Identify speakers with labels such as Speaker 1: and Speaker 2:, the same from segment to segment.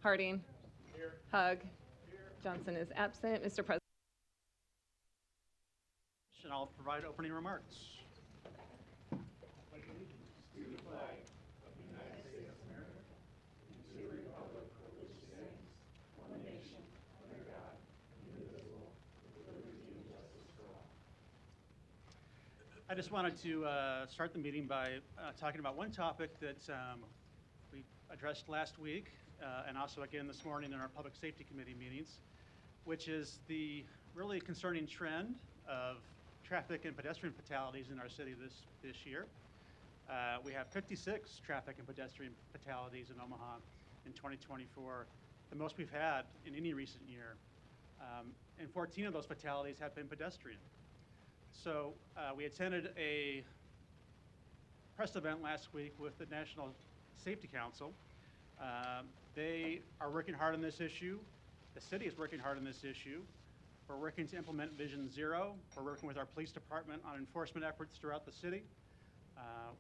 Speaker 1: Harding. Here. Hug. Here. Johnson is absent. Mr. President.
Speaker 2: And I'll provide opening remarks. I just wanted to start the meeting by talking about one topic that we addressed last week and also again this morning in our Public Safety Committee meetings, which is the really concerning trend of traffic and pedestrian fatalities in our city this year. We have 56 traffic and pedestrian fatalities in Omaha in 2024, the most we've had in any recent year. And 14 of those fatalities have been pedestrian. So we attended a press event last week with the National Safety Council. They are working hard on this issue. The city is working hard on this issue. We're working to implement Vision Zero. We're working with our police department on enforcement efforts throughout the city.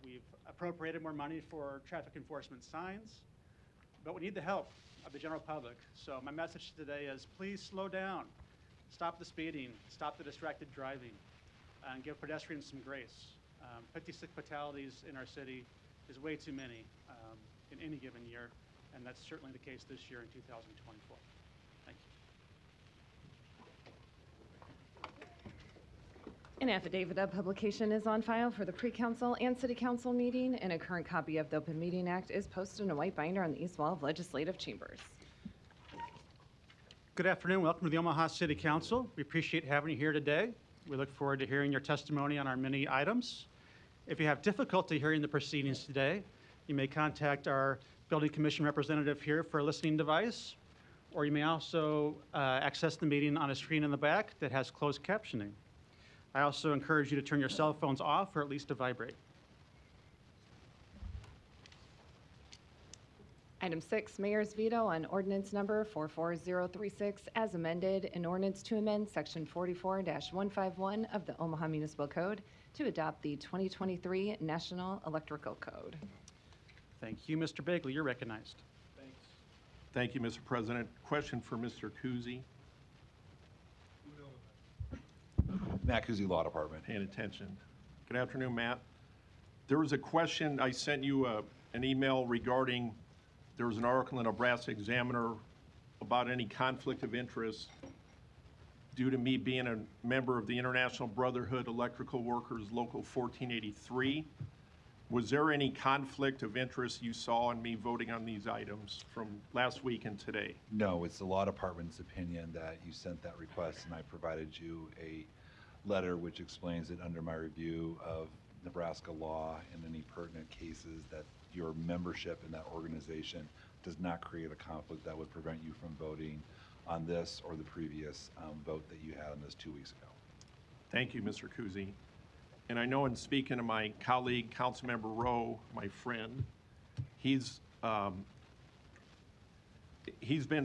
Speaker 2: We've appropriated more money for traffic enforcement signs, but we need the help of the general public. So my message today is please slow down, stop the speeding, stop the distracted driving, and give pedestrians some grace. 56 fatalities in our city is way too many in any given year, and that's certainly the case this year in 2024. Thank you.
Speaker 1: An affidavit of publication is on file for the pre-council and city council meeting, and a current copy of the Open Meeting Act is posted in a white binder on the east wall of legislative chambers.
Speaker 2: Good afternoon. Welcome to the Omaha City Council. We appreciate having you here today. We look forward to hearing your testimony on our many items. If you have difficulty hearing the proceedings today, you may contact our Building Commission representative here for a listening device, or you may also access the meeting on a screen in the back that has closed captioning. I also encourage you to turn your cell phones off or at least to vibrate.
Speaker 1: Item 6, Mayor's veto on ordinance number 44036 as amended, an ordinance to amend section 44-151 of the Omaha Municipal Code to adopt the 2023 National Electrical Code.
Speaker 2: Thank you. Mr. Bagley, you're recognized.
Speaker 3: Thanks. Thank you, Mr. President. Question for Mr. Kuzy.
Speaker 4: Matt Kuzy, Law Department.
Speaker 3: Paying attention. Good afternoon, Matt. There was a question, I sent you an email regarding, there was an article in Nebraska Examiner about any conflict of interest due to me being a member of the International Brotherhood Electrical Workers Local 1483. Was there any conflict of interest you saw in me voting on these items from last week and today?
Speaker 4: No, it's the Law Department's opinion that you sent that request, and I provided you a letter which explains it under my review of Nebraska law and any pertinent cases that your membership in that organization does not create a conflict that would prevent you from voting on this or the previous vote that you had on this 2 weeks ago.
Speaker 3: Thank you, Mr. Kuzy. And I know in speaking to my colleague, Councilmember Rowe, my friend, he's been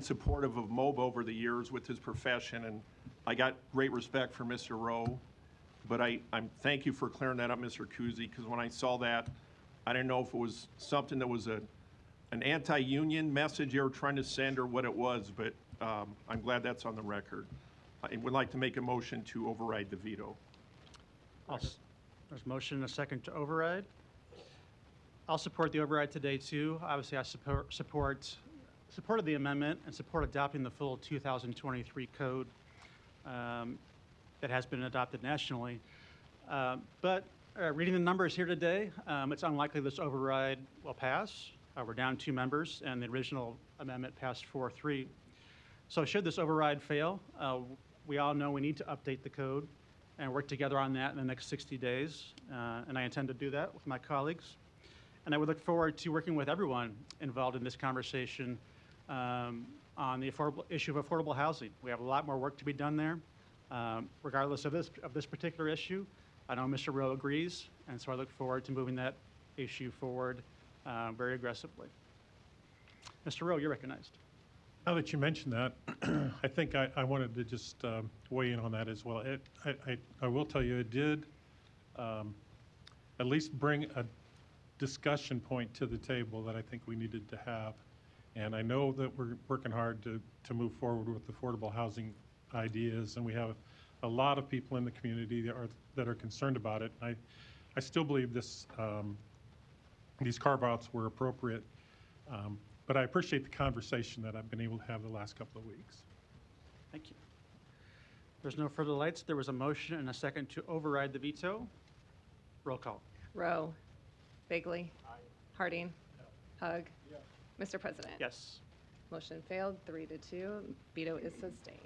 Speaker 3: supportive of MOBA over the years with his profession, and I got great respect for Mr. Rowe. But I'm thank you for clearing that up, Mr. Kuzy, because when I saw that, I didn't know if it was something that was an anti-union message you were trying to send or what it was, but I'm glad that's on the record. I would like to make a motion to override the veto.
Speaker 2: There's a motion and a second to override. I'll support the override today too. Obviously, I supported the amendment and support adopting the full 2023 code that has been adopted nationally. But reading the numbers here today, it's unlikely this override will pass. We're down 2 members, and the original amendment passed 4-3. So should this override fail, we all know we need to update the code and work together on that in the next 60 days. And I intend to do that with my colleagues. And I would look forward to working with everyone involved in this conversation on the issue of affordable housing. We have a lot more work to be done there. Regardless of this particular issue, I know Mr. Rowe agrees, and so I look forward to moving that issue forward very aggressively. Mr. Rowe, you're recognized.
Speaker 5: Now that you mentioned that, I think I wanted to just weigh in on that as well. I will tell you, it did at least bring a discussion point to the table that I think we needed to have. And I know that we're working hard to move forward with affordable housing ideas, and we have a lot of people in the community that are concerned about it. I still believe this, these carve-outs were appropriate, but I appreciate the conversation that I've been able to have the last couple of weeks.
Speaker 2: Thank you. There's no further lights. There was a motion and a second to override the veto. Roll call.
Speaker 1: Rowe. Bagley. Harding. Hug. Mr. President.
Speaker 2: Yes.
Speaker 1: Motion failed, 3-2. Veto is sustained.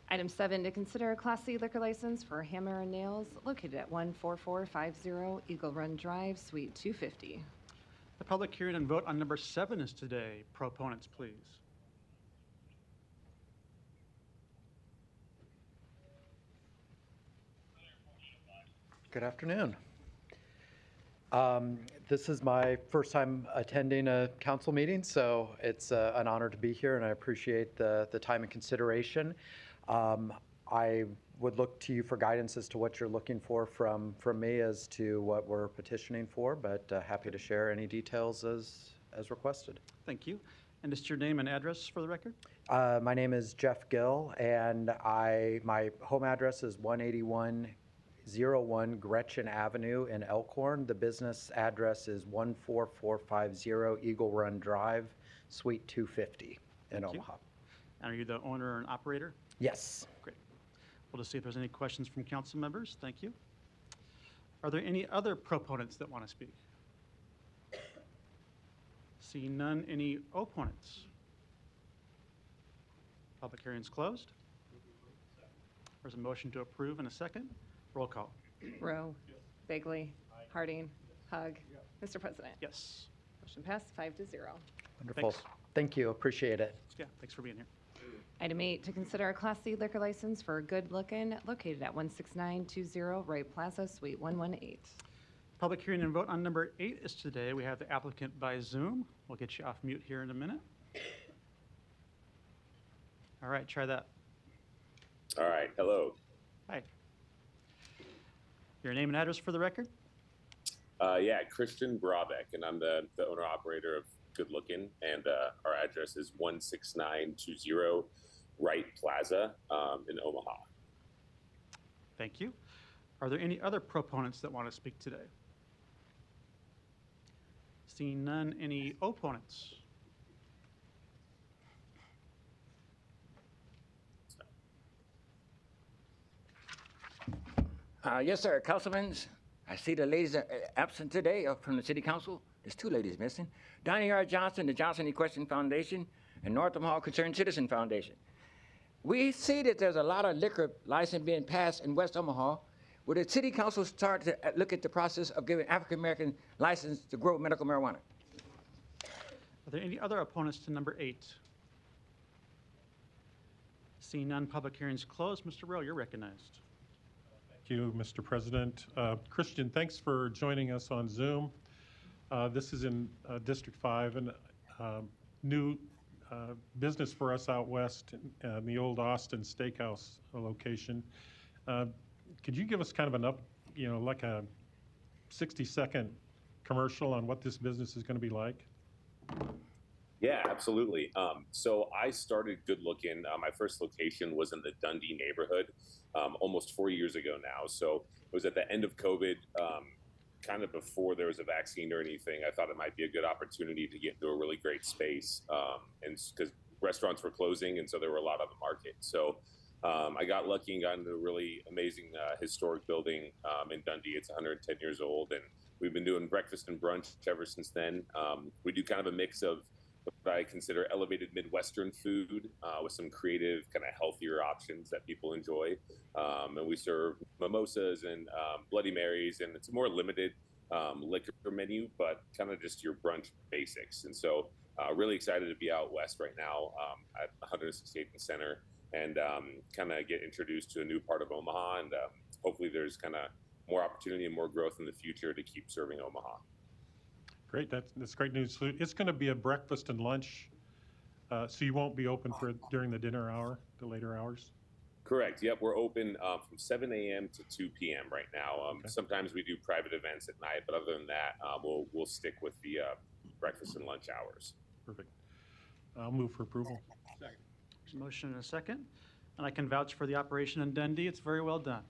Speaker 1: Item 7, to consider a Class C liquor license for Hammer and Nails located at 14450 Eagle Run Drive, Suite 250.
Speaker 2: The public hearing and vote on number 7 is today. Proponents, please.
Speaker 6: Good afternoon. This is my first time attending a council meeting, so it's an honor to be here, and I appreciate the time and consideration. I would look to you for guidance as to what you're looking for from me as to what we're petitioning for, but happy to share any details as requested.
Speaker 2: Thank you. And just your name and address for the record?
Speaker 6: My name is Jeff Gill, and my home address is 18101 Gretchen Avenue in Elkhorn. The business address is 14450 Eagle Run Drive, Suite 250 in Omaha.
Speaker 2: And are you the owner and operator?
Speaker 6: Yes.
Speaker 2: Great. We'll just see if there's any questions from council members. Thank you. Are there any other proponents that want to speak? See none. Any opponents? Public hearing's closed. There's a motion to approve and a second. Roll call.
Speaker 1: Rowe. Bagley. Harding. Hug. Mr. President.
Speaker 2: Yes.
Speaker 1: Motion passed, 5-0.
Speaker 6: Wonderful.
Speaker 2: Thanks.
Speaker 6: Thank you. Appreciate it.
Speaker 2: Yeah, thanks for being here.
Speaker 1: Item 8, to consider a Class C liquor license for Good Lookin' located at 16920 Wright Plaza, Suite 118.
Speaker 2: Public hearing and vote on number 8 is today. We have the applicant by Zoom. We'll get you off mute here in a minute. All right, try that.
Speaker 7: All right, hello.
Speaker 2: Hi. Your name and address for the record?
Speaker 7: Yeah, Christian Brabeck, and I'm the owner-operator of Good Lookin', and our address is 16920 Wright Plaza in Omaha.
Speaker 2: Thank you. Are there any other proponents that want to speak today? Seeing none, any opponents?
Speaker 8: Yes, sir. Councilman, I see the ladies are absent today from the city council. There's 2 ladies missing. Donnie R. Johnson, the Johnson Equestrian Foundation, and North Omaha Concerned Citizen Foundation. We see that there's a lot of liquor license being passed in West Omaha. Will the city council start to look at the process of giving African American license to grow medical marijuana?
Speaker 2: Are there any other opponents to number 8? Seeing none, public hearing's closed. Mr. Rowe, you're recognized.
Speaker 5: Thank you, Mr. President. Christian, thanks for joining us on Zoom. This is in District 5, and new business for us out west in the old Austin Steakhouse location. Could you give us kind of like a 60-second commercial on what this business is going to be like?
Speaker 7: Yeah, absolutely. So I started Good Lookin'. My first location was in the Dundee neighborhood almost 4 years ago now. So it was at the end of COVID, kind of before there was a vaccine or anything. I thought it might be a good opportunity to get into a really great space, and because restaurants were closing, and so there were a lot on the market. So I got lucky and got into a really amazing historic building in Dundee. It's 110 years old, and we've been doing breakfast and brunch ever since then. We do kind of a mix of what I consider elevated Midwestern food with some creative, kind of healthier options that people enjoy. And we serve mimosas and Bloody Marys, and it's a more limited liquor menu, but kind of just your brunch basics. And so really excited to be out west right now at 168th and Center, and kind of get introduced to a new part of Omaha, and hopefully there's kind of more opportunity and more growth in the future to keep serving Omaha.
Speaker 5: Great, that's great news. So it's going to be a breakfast and lunch, so you won't be open during the dinner hour, the later hours?
Speaker 7: Correct. Yep, we're open from 7 a.m. to 2 p.m. right now.
Speaker 5: Okay.
Speaker 7: Sometimes we do private events at night, but other than that, we'll stick with the breakfast and lunch hours.
Speaker 5: Perfect. I'll move for approval.
Speaker 2: There's a motion and a second, and I can vouch for the operation in Dundee. It's very well done.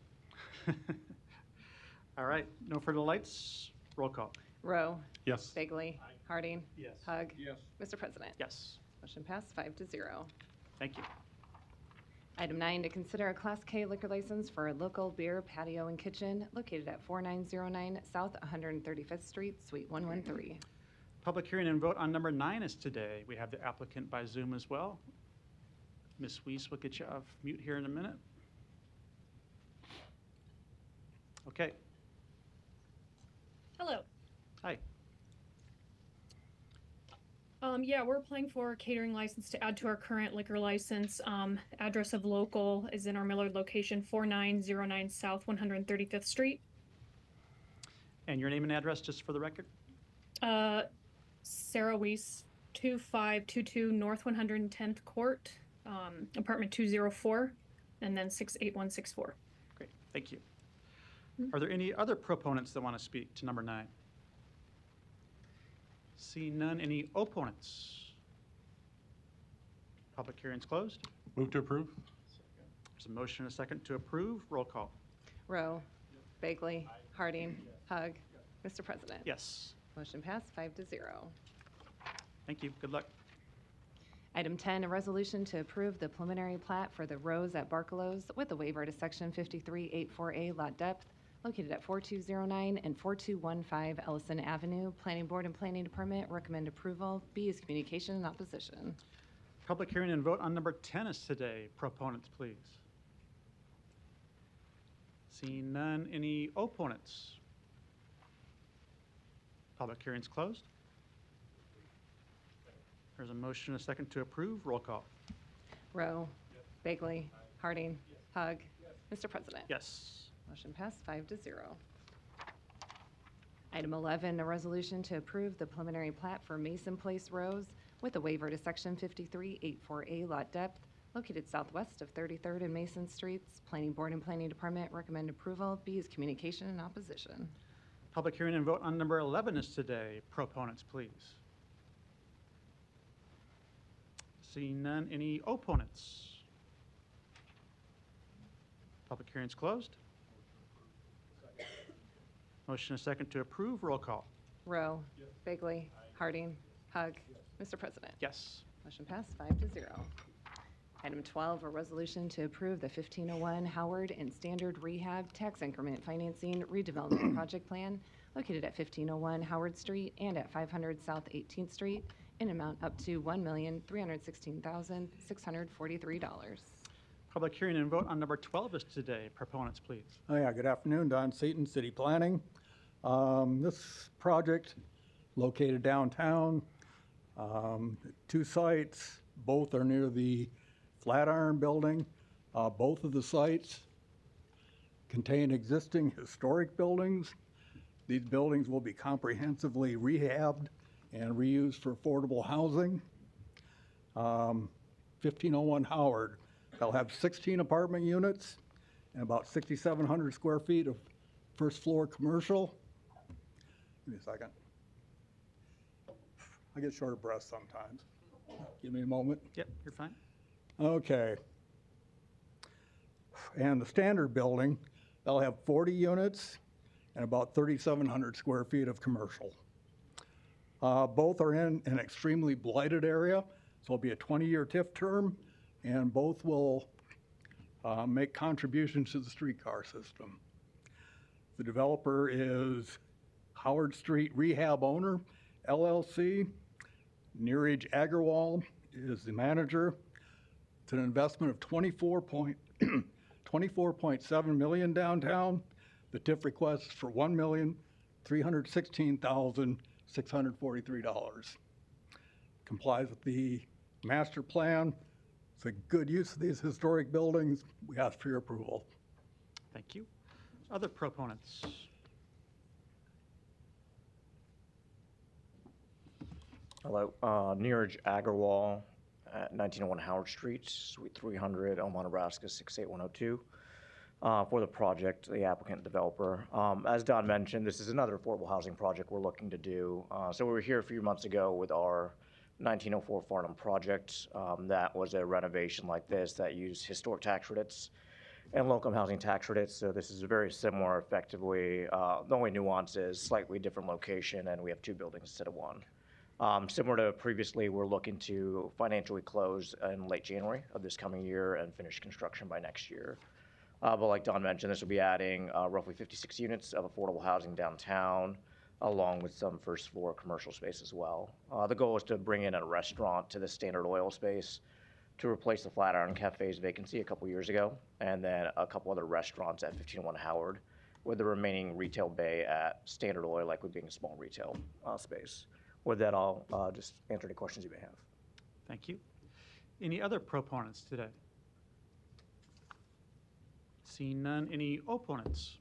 Speaker 2: All right, no further lights. Roll call.
Speaker 1: Rowe.
Speaker 5: Yes.
Speaker 1: Bagley. Harding.
Speaker 2: Yes.
Speaker 1: Hug.
Speaker 3: Yes.
Speaker 1: Mr. President.
Speaker 2: Yes,
Speaker 1: Motion passed 5-0.
Speaker 2: thank you.
Speaker 1: Item 9, to consider a Class K liquor license for a local beer patio and kitchen located at 4909 South 135th Street, Suite 113.
Speaker 2: Public hearing and vote on number 9 is today. We have the applicant by Zoom as well. Ms. Weiss will get you off mute here in a minute. Okay,
Speaker 9: Hello.
Speaker 2: hi.
Speaker 9: Yeah, we're applying for a catering license to add to our current liquor license. Address of local is in our Millard location, 4909 South 135th Street.
Speaker 2: And your name and address, just for the record?
Speaker 9: Sarah Weiss, 2522 North 110th Court, apartment 204, and then 68164.
Speaker 2: Great, thank you. Are there any other proponents that want to speak to number 9? Seeing none, any opponents? Public hearing's closed.
Speaker 5: Move to approve.
Speaker 2: There's a motion and a second to approve. Roll call.
Speaker 1: Rowe. Bagley. Harding. Hug. Mr. President.
Speaker 2: Yes,
Speaker 1: Motion passed 5-0.
Speaker 2: thank you. Good luck.
Speaker 1: Item 10, a resolution to approve the preliminary plat for the Rose at Barcalos with a waiver to Section 5384A lot depth located at 4209 and 4215 Ellison Avenue. Planning Board and Planning Department recommend approval. B is communication and opposition.
Speaker 2: Public hearing and vote on number 10 is today. Proponents, please. Seeing none, any opponents? Public hearing's closed. There's a motion and a second to approve. Roll call.
Speaker 1: Rowe. Bagley. Harding. Hug. Mr. President.
Speaker 2: Yes.
Speaker 1: Motion passed 5-0. Item 11, a resolution to approve the preliminary plat for Mason Place Rose with a waiver to Section 5384A lot depth located southwest of 33rd and Mason Streets. Planning Board and Planning Department recommend approval. B is communication and opposition.
Speaker 2: Public hearing and vote on number 11 is today. Proponents, please. Seeing none, any opponents? Public hearing's closed. Motion and second to approve. Roll call.
Speaker 1: Rowe. Bagley. Harding. Hug. Mr. President.
Speaker 2: Yes.
Speaker 1: Motion passed 5-0. Item 12, a resolution to approve the 1501 Howard and Standard Rehab Tax Increment Financing Redevelopment Project Plan located at 1501 Howard Street and at 500 South 18th Street in amount up to $1,316,643.
Speaker 2: Public hearing and vote on number 12 is today. Proponents, please.
Speaker 10: Oh, yeah, good afternoon, Don Seaton, City Planning. This project located downtown, 2 sites, both are near the Flatiron Building. Both of the sites contain existing historic buildings. These buildings will be comprehensively rehabbed and reused for affordable housing. 1501 Howard, they'll have 16 apartment units and about 6,700 square feet of first floor commercial. Give me a second. I get short of breath sometimes. Give me a moment.
Speaker 2: Yep, you're fine.
Speaker 10: Okay. And the standard building, they'll have 40 units and about 3,700 square feet of commercial. Both are in an extremely blighted area, so it'll be a 20-year TIF term, and both will make contributions to the streetcar system. The developer is Howard Street Rehab Owner, LLC. Neeraj Agarwal is the manager. It's an investment of $24.7 million downtown. The TIF request is for $1,316,643. Complies with the master plan. It's a good use of these historic buildings. We ask for your approval.
Speaker 2: Thank you. Other proponents?
Speaker 11: Hello, Neeraj Agarwal at 1901 Howard Street, Suite 300, Omaha, Nebraska 68102. for the project, the applicant developer. As Don mentioned, this is another affordable housing project we're looking to do. So we were here a few months ago with our 1904 Farnham project. That was a renovation like this that used historic tax credits and low-income housing tax credits. So this is very similar effectively. The only nuance is slightly different location, and we have two buildings instead of one. Similar to previously, we're looking to financially close in late January of this coming year and finish construction by next year. But like Don mentioned, this will be adding roughly 56 units of affordable housing downtown, along with some first floor commercial space as well. The goal is to bring in a restaurant to the Standard Oil space to replace the Flatiron Cafe's vacancy a couple years ago, and then a couple other restaurants at 1501 Howard, with the remaining retail bay at Standard Oil, likely being a small retail space. With that, I'll just answer any questions you may have.
Speaker 2: Thank you. Any other proponents today? Seeing none, any opponents?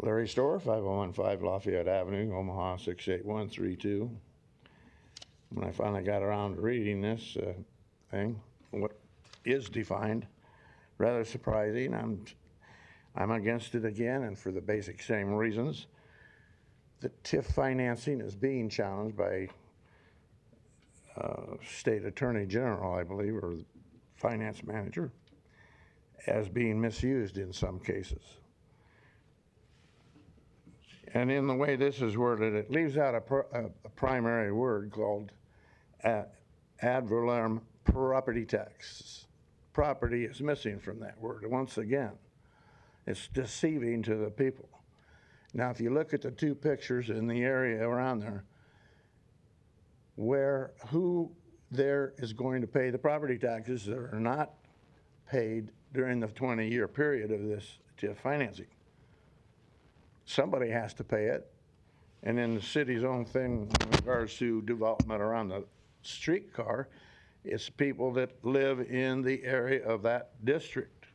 Speaker 12: Larry Storr, 5015 Lafayette Avenue, Omaha 68132. When I finally got around to reading this thing, what is defined, rather surprising. I'm against it again, and for the basic same reasons. The TIF financing is being challenged by State Attorney General, I believe, or finance manager, as being misused in some cases. And in the way this is worded, it leaves out a primary word called ad valorem property tax. Property is missing from that word. Once again, it's deceiving to the people. Now, if you look at the two pictures in the area around there, who there is going to pay the property taxes that are not paid during the 20-year period of this TIF financing? Somebody has to pay it. And in the city's own thing in regards to development around the streetcar, it's people that live in the area of that district,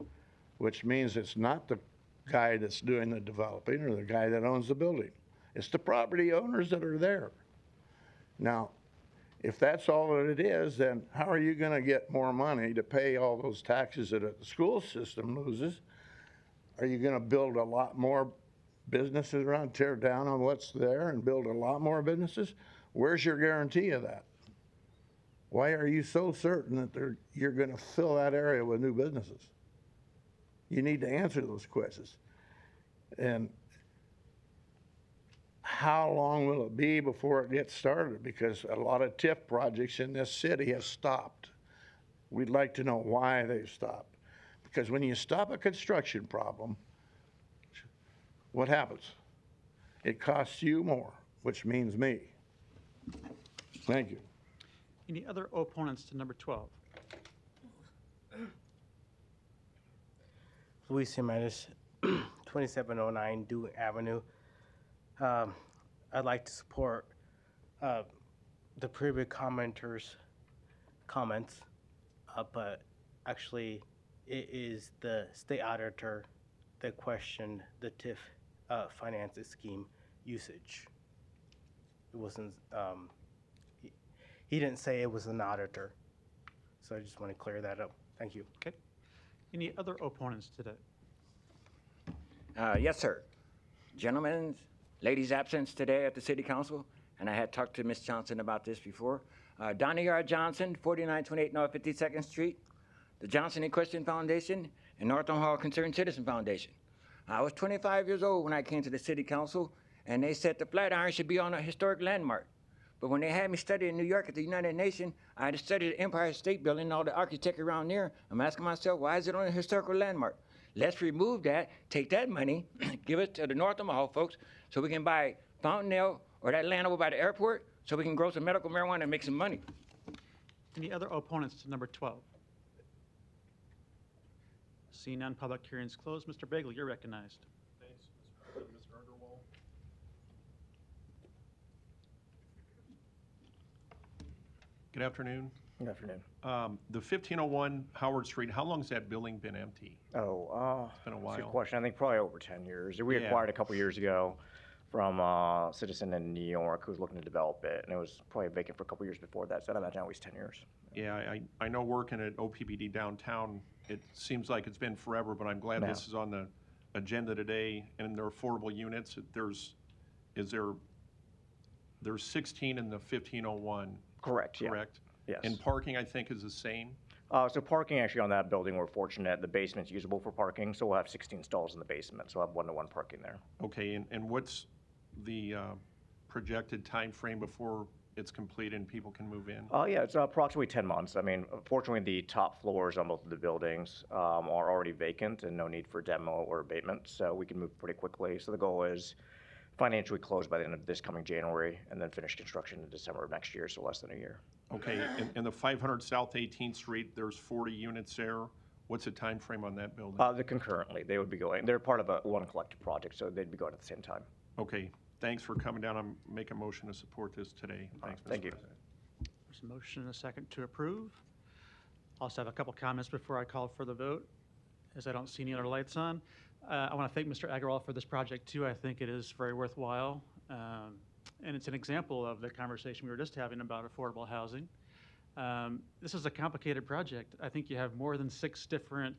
Speaker 12: which means it's not the guy that's doing the developing or the guy that owns the building. It's the property owners that are there. Now, if that's all that it is, then how are you going to get more money to pay all those taxes that the school system loses? Are you going to build a lot more businesses around, tear down on what's there and build a lot more businesses? Where's your guarantee of that? Why are you so certain that you're going to fill that area with new businesses? You need to answer those questions. And how long will it be before it gets started? Because a lot of TIF projects in this city have stopped. We'd like to know why they've stopped. Because when you stop a construction problem, what happens? It costs you more, which means me. Thank you.
Speaker 2: Any other opponents to number 12?
Speaker 13: Luis Jimenez, 2709 Dewey Avenue. I'd like to support the previous commenters' comments, but actually it is the state auditor that questioned the TIF financing scheme usage. It wasn't, he didn't say it was an auditor. So I just want to clear that up. Thank you.
Speaker 2: Okay. Any other opponents today?
Speaker 8: Yes, sir. Gentlemen, ladies absent today at the City Council, and I had talked to Ms. Johnson about this before. Donnie R. Johnson, 4928 North 52nd Street, the Johnson Equestrian Foundation, and North Omaha Concerned Citizen Foundation. I was 25 years old when I came to the City Council, and they said the Flatiron should be on a historic landmark. But when they had me study in New York at the United Nations, I had to study the Empire State Building and all the architecture around there. I'm asking myself, why is it on a historical landmark? Let's remove that, take that money, give it to the North Omaha folks so we can buy Fountaindale or that land over by the airport so we can grow some medical marijuana and make some money.
Speaker 2: Any other opponents to number 12? Seeing none, public hearings closed. Mr. Bagel, you're recognized.
Speaker 3: Thanks, Mr. President. Mr. Underwold. Good afternoon.
Speaker 11: Good afternoon.
Speaker 3: The 1501 Howard Street, how long has that building been empty?
Speaker 11: Oh,
Speaker 3: It's been a
Speaker 11: that's a good
Speaker 3: while.
Speaker 11: question. I think probably over 10 years. We
Speaker 3: Yeah.
Speaker 11: acquired a couple years ago. from a citizen in New York who was looking to develop it, and it was probably vacant for a couple years before that, so I'd imagine at least 10 years.
Speaker 3: Yeah, I know working at OPPD downtown, it seems like it's been forever, but I'm glad
Speaker 11: Yeah.
Speaker 3: this is on the agenda today. And they're affordable units. There's 16 in the 1501,
Speaker 11: Correct, yeah.
Speaker 3: correct?
Speaker 11: Yes.
Speaker 3: And parking, I think, is the same?
Speaker 11: So parking actually on that building, we're fortunate, the basement's usable for parking, so we'll have 16 stalls in the basement, so we'll have one-to-one parking there.
Speaker 3: Okay, and what's the projected time frame before it's completed and people can move in?
Speaker 11: Yeah, it's approximately 10 months. I mean, fortunately, the top floors on both of the buildings are already vacant and no need for demo or abatement, so we can move pretty quickly. So the goal is financially close by the end of this coming January and then finish construction in December of next year, so less than a year.
Speaker 3: Okay, and the 500 South 18th Street, there's 40 units there. What's the time frame on that building?
Speaker 11: They're concurrently, they would be going, they're part of one collective project, so they'd be going at the same time.
Speaker 3: Okay, thanks for coming down. I'm make a motion to support this today. Thanks, Mr.
Speaker 11: Thank you.
Speaker 3: President.
Speaker 2: There's a motion and a second to approve. Also have a couple comments before I call for the vote, as I don't see any other lights on. I want to thank Mr. Agarwal for this project too. I think it is very worthwhile. And it's an example of the conversation we were just having about affordable housing. This is a complicated project. I think you have more than 6 different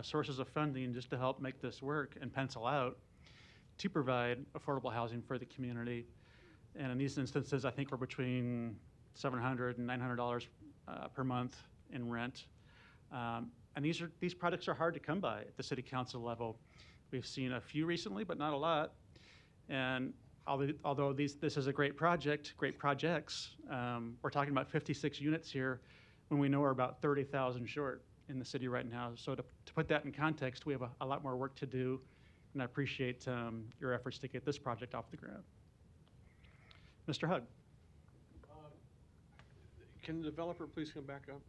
Speaker 2: sources of funding just to help make this work and pencil out to provide affordable housing for the community. And in these instances, I think we're between $700 and $900 per month in rent. And these projects are hard to come by at the city council level. We've seen a few recently, but not a lot. And although this is a great project, great projects, we're talking about 56 units here when we know we're about 30,000 short in the city right now. So to put that in context, we have a lot more work to do, and I appreciate your efforts to get this project off the ground. Mr. Hug.
Speaker 14: Can the developer please come back up?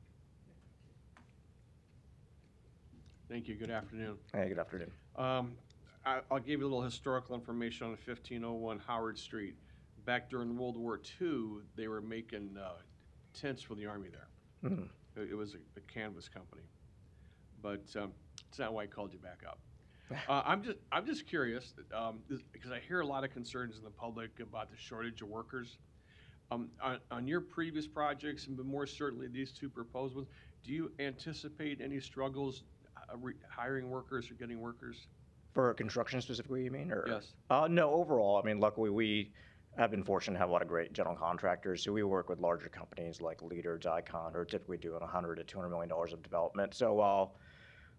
Speaker 14: Thank you. Good afternoon.
Speaker 11: Hey, good afternoon.
Speaker 14: I'll give you a little historical information on 1501 Howard Street. Back during World War II, they were making tents for the Army there.
Speaker 11: Mm-hmm.
Speaker 14: It was a canvas company, but it's not why I called you back up. I'm just curious because I hear a lot of concerns in the public about the shortage of workers. On your previous projects, and more certainly these 2 proposed ones, do you anticipate any struggles hiring workers or getting workers?
Speaker 11: For construction specifically, you mean? Or?
Speaker 14: Yes.
Speaker 11: No, overall, I mean, luckily we have been fortunate to have a lot of great general contractors. So we work with larger companies like Leader, Dicon, who are typically doing $100 to $200 million of development. So while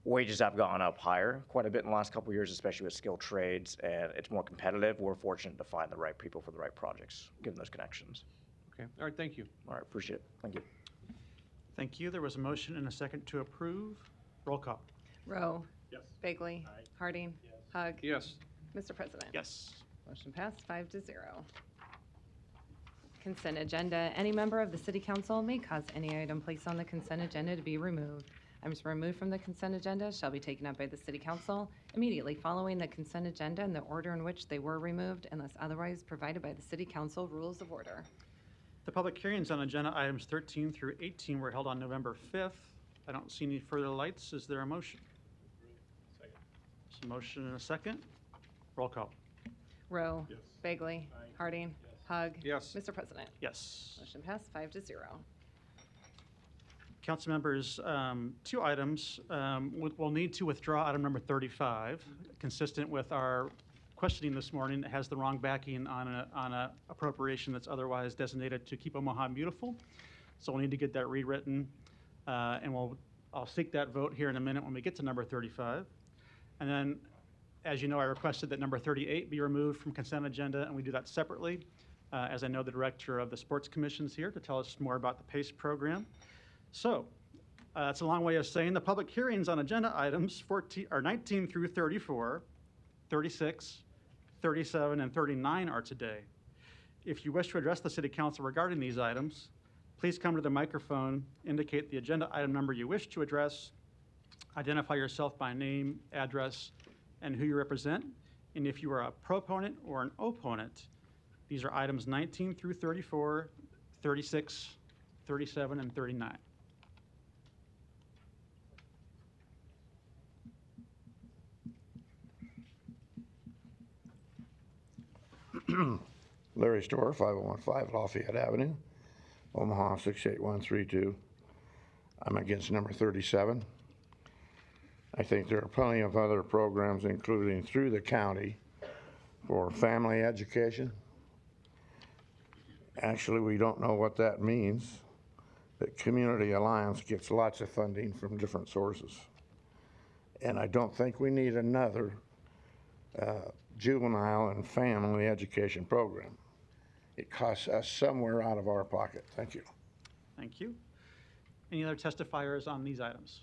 Speaker 11: wages have gone up higher quite a bit in the last couple of years, especially with skilled trades, and it's more competitive, we're fortunate to find the right people for the right projects, given those connections.
Speaker 14: Okay. All right. Thank you.
Speaker 11: All right. Appreciate it. Thank you.
Speaker 2: Thank you. There was a motion and a second to approve. Roll call.
Speaker 1: Rowe.
Speaker 14: Yes.
Speaker 1: Bagley. Harding. Hug.
Speaker 14: Yes.
Speaker 1: Mr. President.
Speaker 2: Yes.
Speaker 1: Motion passed 5-0. Consent agenda. Any member of the city council may cause any item placed on the consent agenda to be removed. Items removed from the consent agenda shall be taken up by the city council immediately following the consent agenda in the order in which they were removed unless otherwise provided by the city council rules of order.
Speaker 2: The public hearings on agenda items 13 through 18 were held on November 5th. I don't see any further lights. Is there a motion? Second. There's a motion and a second. Roll call.
Speaker 1: Rowe.
Speaker 14: Yes.
Speaker 1: Bagley. Harding. Hug.
Speaker 14: Yes.
Speaker 1: Mr. President.
Speaker 2: Yes.
Speaker 1: Motion passed 5-0.
Speaker 2: Council members, 2 items. We'll need to withdraw item number 35, consistent with our questioning this morning. It has the wrong backing on a appropriation that's otherwise designated to keep Omaha beautiful. So we'll need to get that rewritten, and I'll seek that vote here in a minute when we get to number 35. And then, as you know, I requested that number 38 be removed from consent agenda, and we do that separately, as I know the director of the Sports Commission is here to tell us more about the PACE program. So that's a long way of saying the public hearings on agenda items 19 through 34, 36, 37, and 39 are today. If you wish to address the City Council regarding these items, please come to the microphone, indicate the agenda item number you wish to address, identify yourself by name, address, and who you represent. And if you are a proponent or an opponent, these are items 19 through 34, 36, 37, and 39.
Speaker 12: Larry Store, 5015 Lafayette Avenue, Omaha 68132. I'm against number 37. I think there are plenty of other programs, including through the county, for family education. Actually, we don't know what that means. The Community Alliance gets lots of funding from different sources. And I don't think we need another juvenile and family education program. It costs us somewhere out of our pocket. Thank you.
Speaker 2: Thank you. Any other testifiers on these items?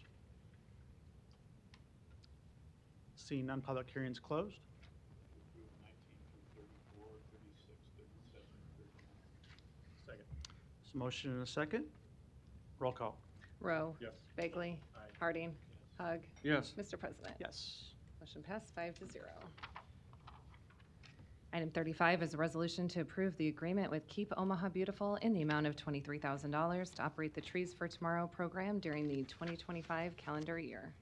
Speaker 2: Seeing none, public hearings closed.
Speaker 14: Second.
Speaker 2: So motion and a second. Roll call.
Speaker 1: Rowe.
Speaker 14: Yes.
Speaker 1: Bagley. Harding. Hug.
Speaker 14: Yes.
Speaker 1: Mr. President.
Speaker 2: Yes.
Speaker 1: Motion passed 5-0. Item 35 is a resolution to approve the agreement with Keep Omaha Beautiful in the amount of $23,000 to operate the Trees for Tomorrow program during the 2025 calendar year.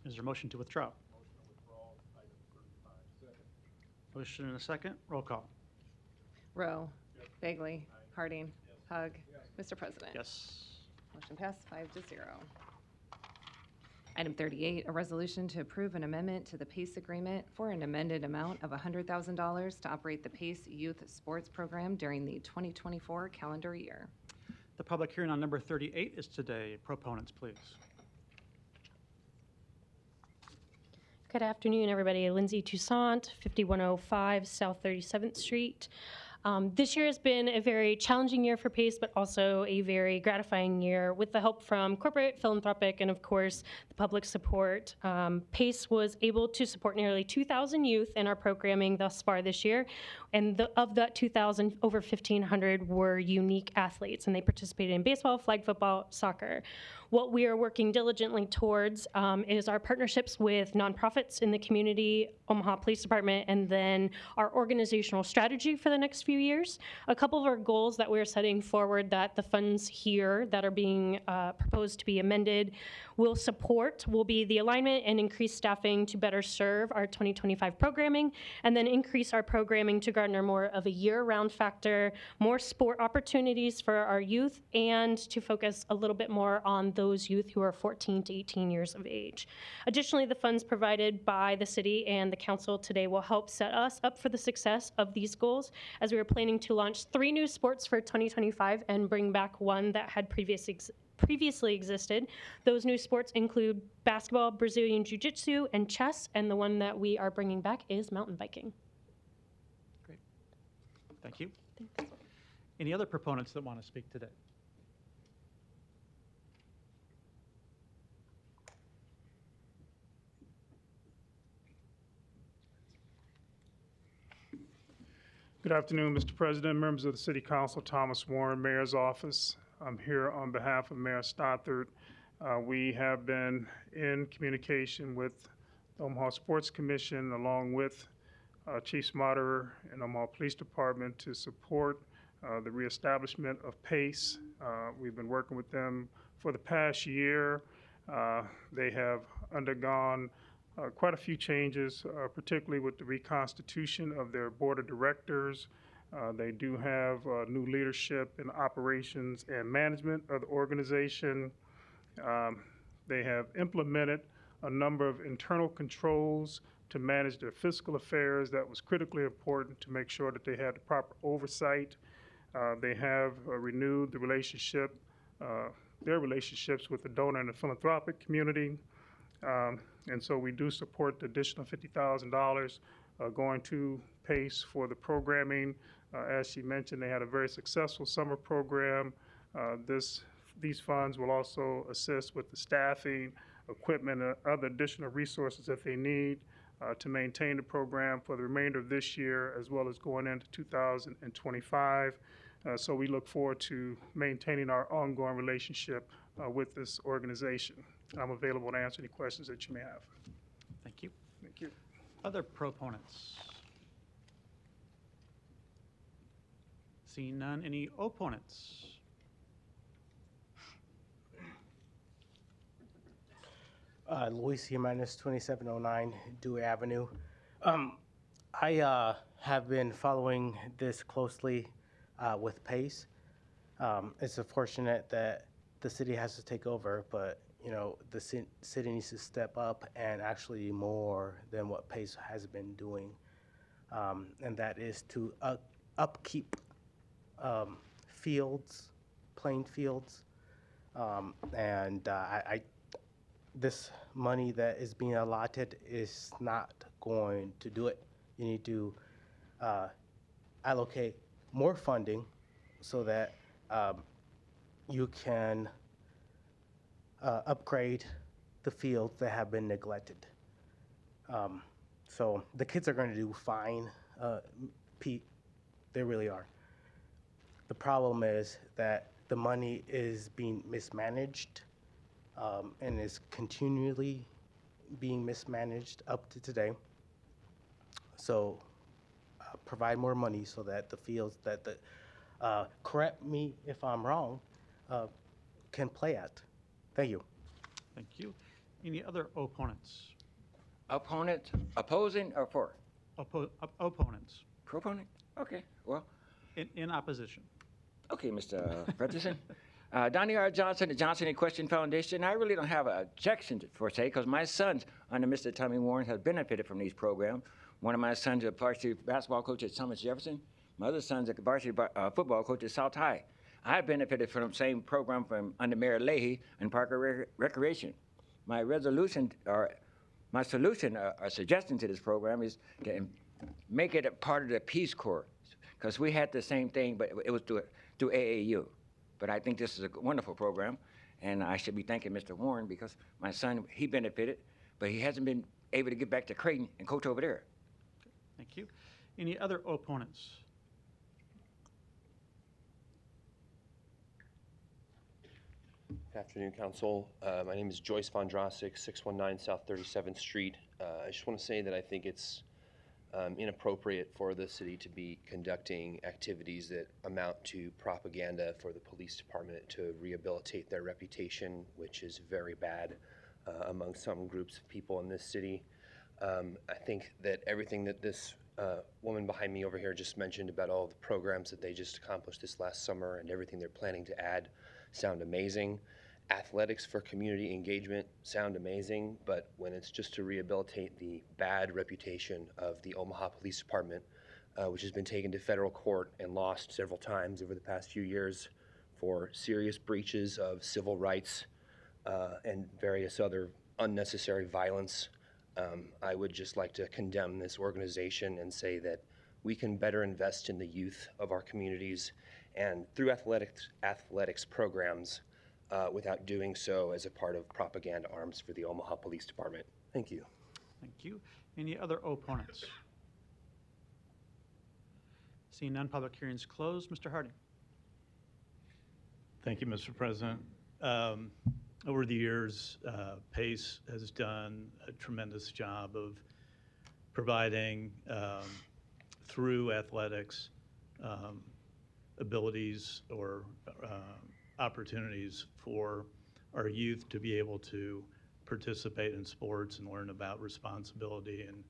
Speaker 2: Is there a motion to withdraw? Motion and a second. Roll call.
Speaker 1: Rowe. Bagley. Harding. Hug. Mr. President.
Speaker 2: Yes.
Speaker 1: Motion passed 5-0. Item 38, a resolution to approve an amendment to the PACE agreement for an amended amount of $100,000 to operate the PACE Youth Sports Program during the 2024 calendar year.
Speaker 2: The public hearing on number 38 is today. Proponents, please.
Speaker 15: Good afternoon, everybody. Lindsay Toussaint, 5105 South 37th Street. This year has been a very challenging year for PACE, but also a very gratifying year with the help from corporate, philanthropic, and of course, the public support. PACE was able to support nearly 2,000 youth in our programming thus far this year. And of that 2,000, over 1,500 were unique athletes, and they participated in baseball, flag football, soccer. What we are working diligently towards is our partnerships with nonprofits in the community, Omaha Police Department, and then our organizational strategy for the next few years. A couple of our goals that we're setting forward that the funds here that are being proposed to be amended will support will be the alignment and increased staffing to better serve our 2025 programming, and then increase our programming to garner more of a year-round factor, more sport opportunities for our youth, and to focus a little bit more on those youth who are 14 to 18 years of age. Additionally, the funds provided by the city and the council today will help set us up for the success of these goals, as we are planning to launch 3 new sports for 2025 and bring back one that had previously existed. Those new sports include basketball, Brazilian Jiu-Jitsu, and chess, and the one that we are bringing back is mountain biking.
Speaker 2: Great. Thank you. Thanks. Any other proponents that want to speak today?
Speaker 16: Good afternoon, Mr. President, members of the City Council, Thomas Warren, Mayor's Office. I'm here on behalf of Mayor Stothert. We have been in communication with the Omaha Sports Commission along with Chief Smarterer and Omaha Police Department to support the reestablishment of PACE. We've been working with them for the past year. They have undergone quite a few changes, particularly with the reconstitution of their board of directors. They do have new leadership in operations and management of the organization. They have implemented a number of internal controls to manage their fiscal affairs. That was critically important to make sure that they had the proper oversight. They have renewed the relationship, their relationships with the donor and the philanthropic community. And so we do support the additional $50,000 going to PACE for the programming. As she mentioned, they had a very successful summer program. These funds will also assist with the staffing, equipment, and other additional resources that they need to maintain the program for the remainder of this year, as well as going into 2025. So we look forward to maintaining our ongoing relationship with this organization. I'm available to answer any questions that you may have.
Speaker 2: Thank you.
Speaker 16: Thank you.
Speaker 2: Other proponents? Seeing none, any opponents?
Speaker 13: Luis Jimenez, 2709 Dewey Avenue. I have been following this closely with PACE. It's unfortunate that the city has to take over, but you know the city needs to step up and actually more than what PACE has been doing, and that is to upkeep fields, playing fields, and this money that is being allotted is not going to do it. You need to allocate more funding so that you can upgrade the fields that have been neglected. So the kids are going to do fine, Pete. They really are. The problem is that the money is being mismanaged and is continually being mismanaged up to today. So provide more money so that the fields that the, correct me if I'm wrong, can play at. Thank you.
Speaker 2: Thank you. Any other opponents?
Speaker 8: Opponent, opposing or for?
Speaker 2: Opponents.
Speaker 8: Proponent? Okay, well.
Speaker 2: In opposition.
Speaker 8: Okay, Mr. Frederickson. Donnie R. Johnson, the Johnson Equestrian Foundation. I really don't have an objection for say, because my sons under Mr. Tommy Warren have benefited from these programs. One of my sons is a varsity basketball coach at Thomas Jefferson. My other son's a varsity football coach at South High. I benefited from the same program from under Mayor Leahy and Parker Recreation. My resolution or my solution or suggestion to this program is to make it a part of the Peace Corps, because we had the same thing, but it was through AAU. But I think this is a wonderful program, and I should be thanking Mr. Warren because my son, he benefited, but he hasn't been able to get back to Creighton and coach over there.
Speaker 2: Thank you. Any other opponents?
Speaker 17: Good afternoon, Council. My name is Joyce Von Drossik, 619 South 37th Street. I just want to say that I think it's inappropriate for the city to be conducting activities that amount to propaganda for the police department to rehabilitate their reputation, which is very bad among some groups of people in this city. I think that everything that this woman behind me over here just mentioned about all the programs that they just accomplished this last summer and everything they're planning to add sound amazing. Athletics for community engagement sound amazing, but when it's just to rehabilitate the bad reputation of the Omaha Police Department, which has been taken to federal court and lost several times over the past few years for serious breaches of civil rights and various other unnecessary violence, I would just like to condemn this organization and say that we can better invest in the youth of our communities and through athletics programs without doing so as a part of propaganda arms for the Omaha Police Department. Thank you.
Speaker 2: Thank you. Any other opponents? Seeing none, public hearings closed. Mr. Harding.
Speaker 18: Thank you, Mr. President. Over the years, PACE has done a tremendous job of providing, through athletics, abilities or opportunities for our youth to be able to participate in sports and learn about responsibility and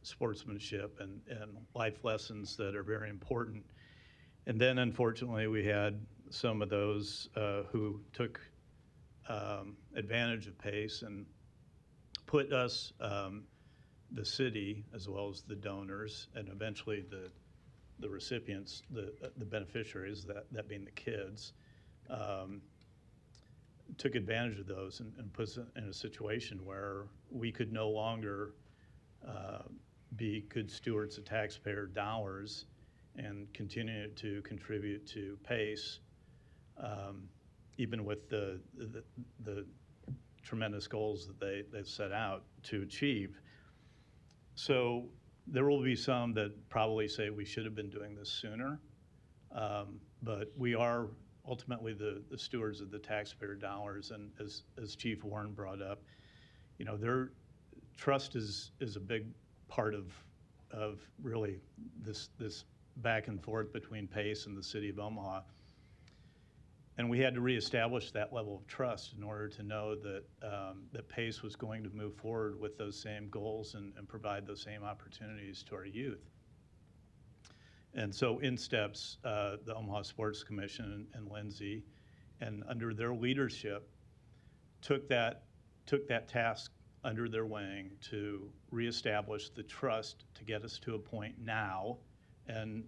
Speaker 18: sportsmanship and life lessons that are very important. And then, unfortunately, we had some of those who took advantage of PACE and put us, the city, as well as the donors, and eventually the recipients, the beneficiaries, that being the kids, took advantage of those and put us in a situation where we could no longer be good stewards of taxpayer dollars and continue to contribute to PACE, even with the tremendous goals that they've set out to achieve. So there will be some that probably say we should have been doing this sooner, but we are ultimately the stewards of the taxpayer dollars, and as Chief Warren brought up, you know, their trust is a big part of really this back and forth between PACE and the city of Omaha. And we had to reestablish that level of trust in order to know that, that PACE was going to move forward with those same goals and provide those same opportunities to our youth. And so in steps the Omaha Sports Commission and Lindsay, and under their leadership, took that task under their wing to reestablish the trust to get us to a point now. And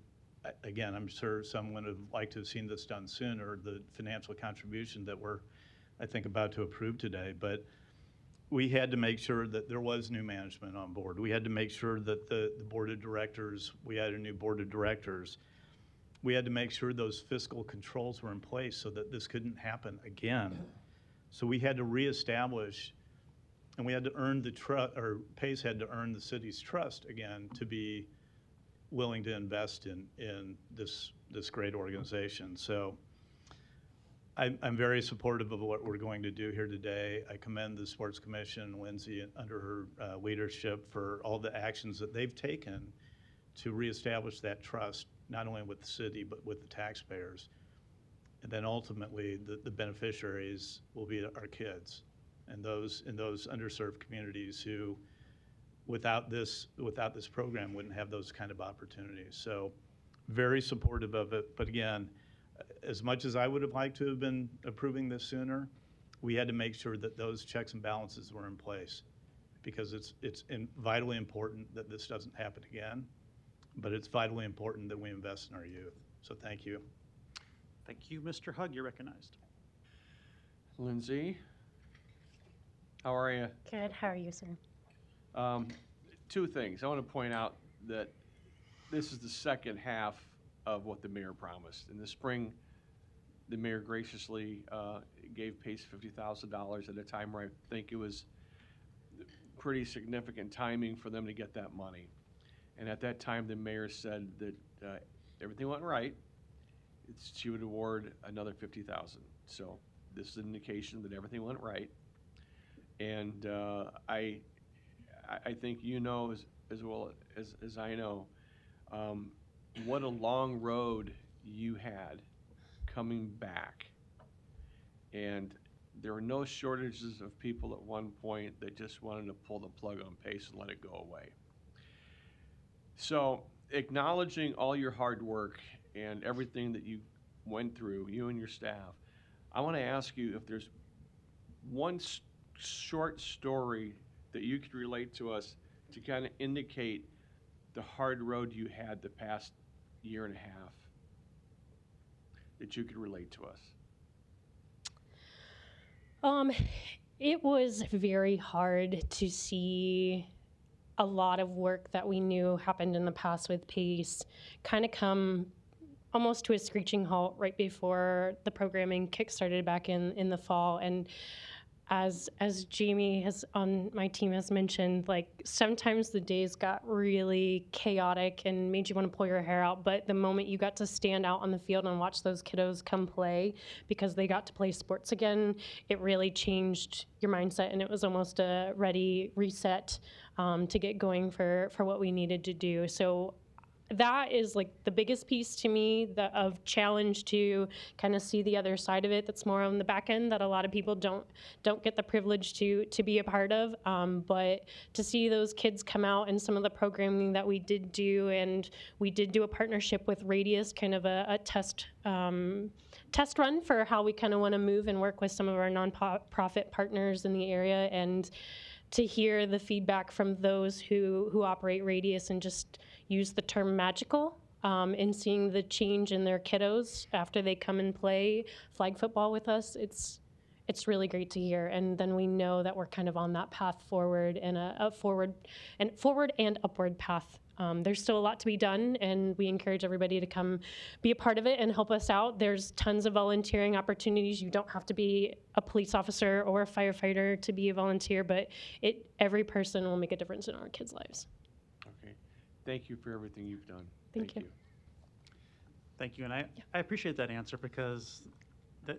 Speaker 18: again, I'm sure some would have liked to have seen this done sooner, the financial contribution that we're, I think, about to approve today. But we had to make sure that there was new management on board. We had to make sure that the board of directors, we had a new board of directors. We had to make sure those fiscal controls were in place so that this couldn't happen again. So we had to reestablish, and we had to earn the trust, or PACE had to earn the city's trust again to be willing to invest in this great organization. So I'm very supportive of what we're going to do here today. I commend the Sports Commission, Lindsay, under her leadership for all the actions that they've taken to reestablish that trust, not only with the city, but with the taxpayers. And then ultimately, the beneficiaries will be our kids and those in those underserved communities who, without this program, wouldn't have those kind of opportunities. So very supportive of it. But again, as much as I would have liked to have been approving this sooner, we had to make sure that those checks and balances were in place, because it's vitally important that this doesn't happen again, but it's vitally important that we invest in our youth. So thank you.
Speaker 2: Thank you, Mr. Hug. You're recognized.
Speaker 14: Lindsay, how are you?
Speaker 15: Good. How are you, sir?
Speaker 14: Two things. I want to point out that this is the second half of what the mayor promised. In the spring, the mayor graciously gave PACE $50,000 at a time where I think it was pretty significant timing for them to get that money. And at that time, the mayor said that everything went right. She would award another $50,000. So this is an indication that everything went right. And I think you know as well as I know what a long road you had coming back. And there were no shortages of people at one point that just wanted to pull the plug on PACE and let it go away. So acknowledging all your hard work and everything that you went through, you and your staff, I want to ask you if there's one short story that you could relate to us to kind of indicate the hard road you had the past year and a half that you could relate to us.
Speaker 15: It was very hard to see a lot of work that we knew happened in the past with PACE kind of come almost to a screeching halt right before the programming kick-started back in the fall. And as Jamie has on my team has mentioned, like sometimes the days got really chaotic and made you want to pull your hair out, but the moment you got to stand out on the field and watch those kiddos come play because they got to play sports again, it really changed your mindset, and it was almost a ready reset to get going for what we needed to do. So that is like the biggest piece to me of challenge, to kind of see the other side of it that's more on the back end that a lot of people don't get the privilege to be a part of. But to see those kids come out and some of the programming that we did do, and we did do a partnership with Radius, kind of a test run for how we kind of want to move and work with some of our nonprofit partners in the area, and to hear the feedback from those who operate Radius and just use the term magical in seeing the change in their kiddos after they come and play flag football with us. It's really great to hear, and then we know that we're kind of on that path forward, and a forward and upward path. There's still a lot to be done, and we encourage everybody to come be a part of it and help us out. There's tons of volunteering opportunities. You don't have to be a police officer or a firefighter to be a volunteer, but every person will make a difference in our kids' lives.
Speaker 14: Okay. Thank you for everything you've done.
Speaker 15: Thank you.
Speaker 2: Thank you, and I appreciate that answer, because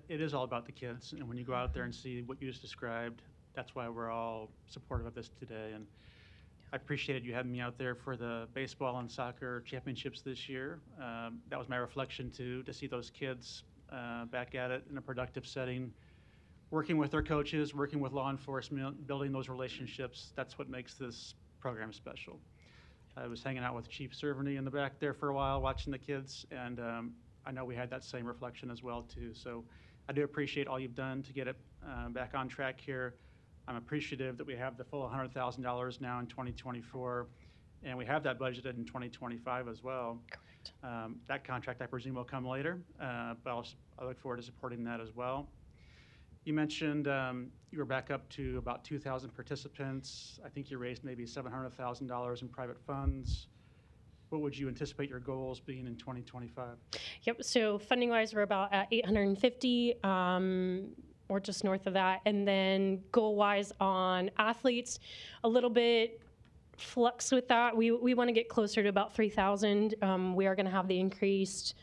Speaker 2: it is all about the kids, and when you go out there and see what you just described, that's why we're all supportive of this today. And I appreciated you having me out there for the baseball and soccer championships this year. That was my reflection to see those kids back at it in a productive setting, working with their coaches, working with law enforcement, building those relationships. That's what makes this program special. I was hanging out with Chief Cerveny in the back there for a while, watching the kids, and I know we had that same reflection as well, too. So I do appreciate all you've done to get it back on track here. I'm appreciative that we have the full $100,000 now in 2024, and we have that budgeted in 2025 as well.
Speaker 15: Correct.
Speaker 2: That contract, I presume, will come later, but I look forward to supporting that as well. You mentioned you were back up to about 2,000 participants. I think you raised maybe $700,000 in private funds. What would you anticipate your goals being in 2025?
Speaker 15: Yep. So funding wise, we're about at 850 or just north of that. And then goal wise on athletes, a little bit flux with that. We want to get closer to about 3,000. We are going to have the increased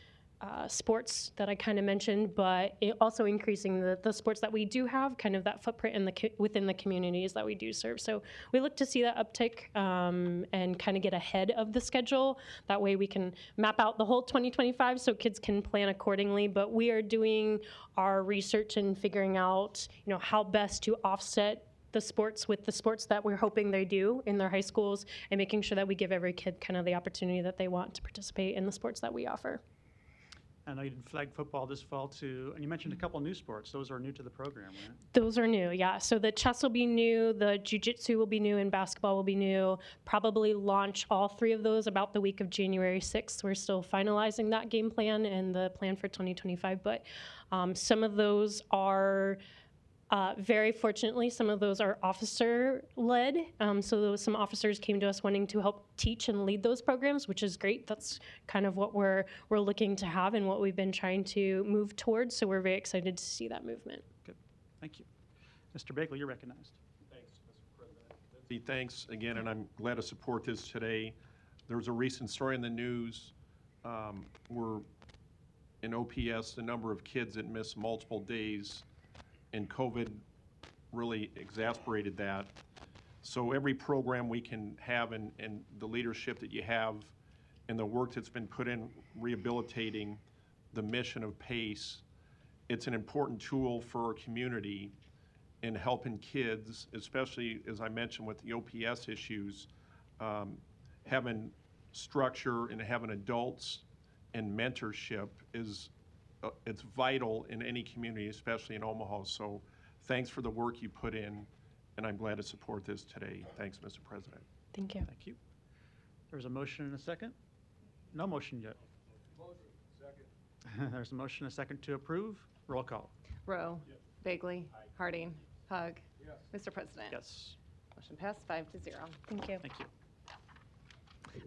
Speaker 15: sports that I kind of mentioned, but also increasing the sports that we do have, kind of that footprint in within the communities that we do serve. So we look to see that uptick and kind of get ahead of the schedule. That way we can map out the whole 2025 so kids can plan accordingly. But we are doing our research and figuring out, how best to offset the sports with the sports that we're hoping they do in their high schools, and making sure that we give every kid kind of the opportunity that they want to participate in the sports that we offer.
Speaker 2: I know you did flag football this fall too, and you mentioned a couple new sports. Those are new to the program, right?
Speaker 15: Those are new, yeah. So the chess will be new, the jiu-jitsu will be new, and basketball will be new. Probably launch all three of those about the week of January 6th. We're still finalizing that game plan and the plan for 2025, but some of those are very fortunately, some of those are officer-led. So some officers came to us wanting to help teach and lead those programs, which is great. That's kind of what we're looking to have and what we've been trying to move towards. So we're very excited to see that movement.
Speaker 2: Good. Thank you. Mr. Bagley, you're recognized.
Speaker 3: Thanks, Mr. President. Lindsay, thanks again, and I'm glad to support this today. There was a recent story in the news where in OPS, the number of kids that miss multiple days, and COVID really exacerbated that. So every program we can have and the leadership that you have and the work that's been put in rehabilitating the mission of PACE, it's an important tool for our community in helping kids, especially as I mentioned with the OPS issues, having structure and having adults and mentorship is it's vital in any community, especially in Omaha. So thanks for the work you put in, and I'm glad to support this today. Thanks, Mr. President.
Speaker 15: Thank you.
Speaker 2: Thank you. There's a motion and a second? No motion yet.
Speaker 14: Motion. Second.
Speaker 2: There's a motion and a second to approve. Roll call.
Speaker 1: Rowe. Bagley. Harding. Hug.
Speaker 14: Yes.
Speaker 1: Mr. President.
Speaker 2: Yes.
Speaker 1: Motion passed 5-0.
Speaker 15: Thank you.
Speaker 2: Thank you.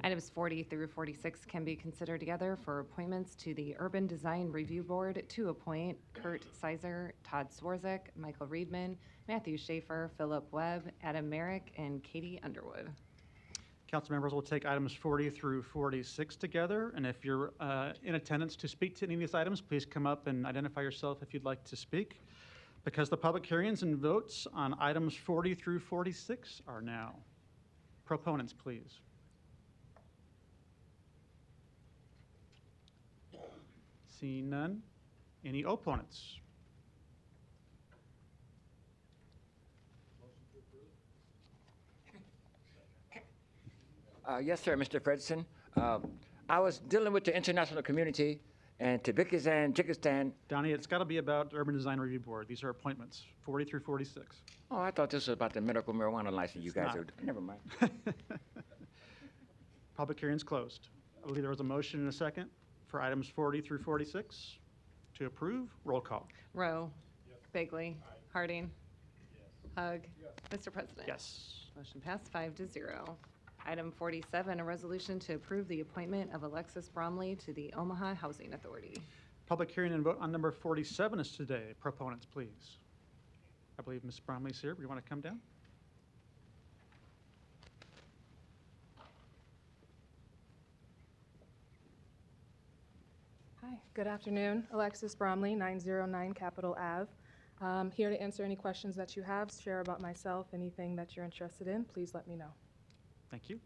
Speaker 1: Items 40 through 46 can be considered together for appointments to the Urban Design Review Board to appoint Kurt Sizer, Todd Swarzek, Michael Reedman, Matthew Schaefer, Philip Webb, Adam Merrick, and Katie Underwood.
Speaker 2: Council members will take items 40 through 46 together, and if you're in attendance to speak to any of these items, please come up and identify yourself if you'd like to speak. Because the public hearings and votes on items 40 through 46 are now. Proponents, please. Seeing none. Any opponents?
Speaker 8: Yes, sir, Mr. Fredson. I was dealing with the international community and Tajikistan, Tajikistan.
Speaker 2: Donnie, it's got to be about Urban Design Review Board. These are appointments, 40 through 46.
Speaker 8: Oh, I thought this was about the medical marijuana license you guys
Speaker 2: not.
Speaker 8: are. Never mind.
Speaker 2: Public hearing's closed. I believe there was a motion and a second for items 40 through 46 to approve. Roll call.
Speaker 1: Rowe. Bagley. Harding. Hug. Mr. President.
Speaker 2: Yes.
Speaker 1: Motion passed 5-0. Item 47, a resolution to approve the appointment of Alexis Bromley to the Omaha Housing Authority.
Speaker 2: Public hearing and vote on number 47 is today. Proponents, please. I believe Ms. Bromley's here. Do you want to come down?
Speaker 19: Hi, good afternoon. Alexis Bromley, 909 Capitol Ave. Here to answer any questions that you have, share about myself, anything that you're interested in, please let me know.
Speaker 2: Thank you.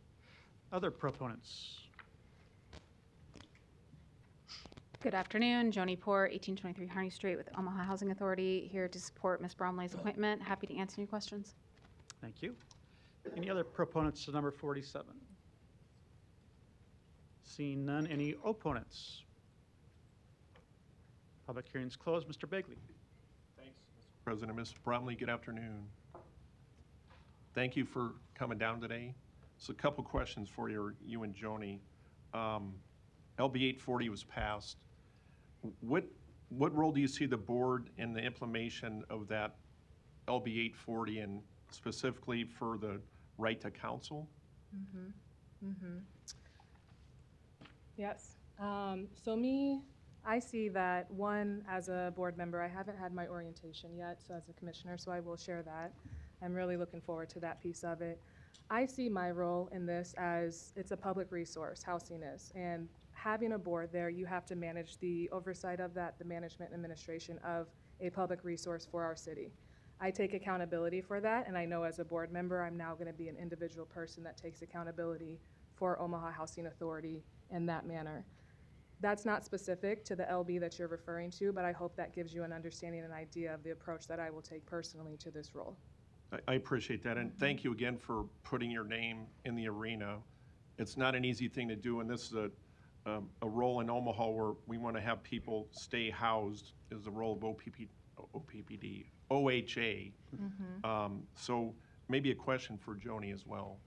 Speaker 2: Other proponents?
Speaker 20: Good afternoon, Joni Poor, 1823 Harney Street with Omaha Housing Authority, here to support Ms. Bromley's appointment. Happy to answer any questions.
Speaker 2: Thank you. Any other proponents to number 47? Seeing none, any opponents? Public hearing's closed. Mr. Begley.
Speaker 3: Thanks, Mr. President. Ms. Bromley, good afternoon. Thank you for coming down today. So a couple questions for you and Joni. LB 840 was passed. What role do you see the board in the implementation of that LB 840 and specifically for the right to counsel?
Speaker 19: Yes. I see that, one, as a board member, I haven't had my orientation yet, so as a commissioner, so I will share that. I'm really looking forward to that piece of it. I see my role in this as it's a public resource, housing is, and having a board there, you have to manage the oversight of that, the management and administration of a public resource for our city. I take accountability for that, and I know as a board member, I'm now gonna be an individual person that takes accountability for Omaha Housing Authority in that manner. That's not specific to the LB that you're referring to, but I hope that gives you an understanding and idea of the approach that I will take personally to this role.
Speaker 3: I appreciate that, and thank you again for putting your name in the arena. It's not an easy thing to do, and this is a role in Omaha where we want to have people stay housed is the role of OHA. So maybe a question for Joni as well.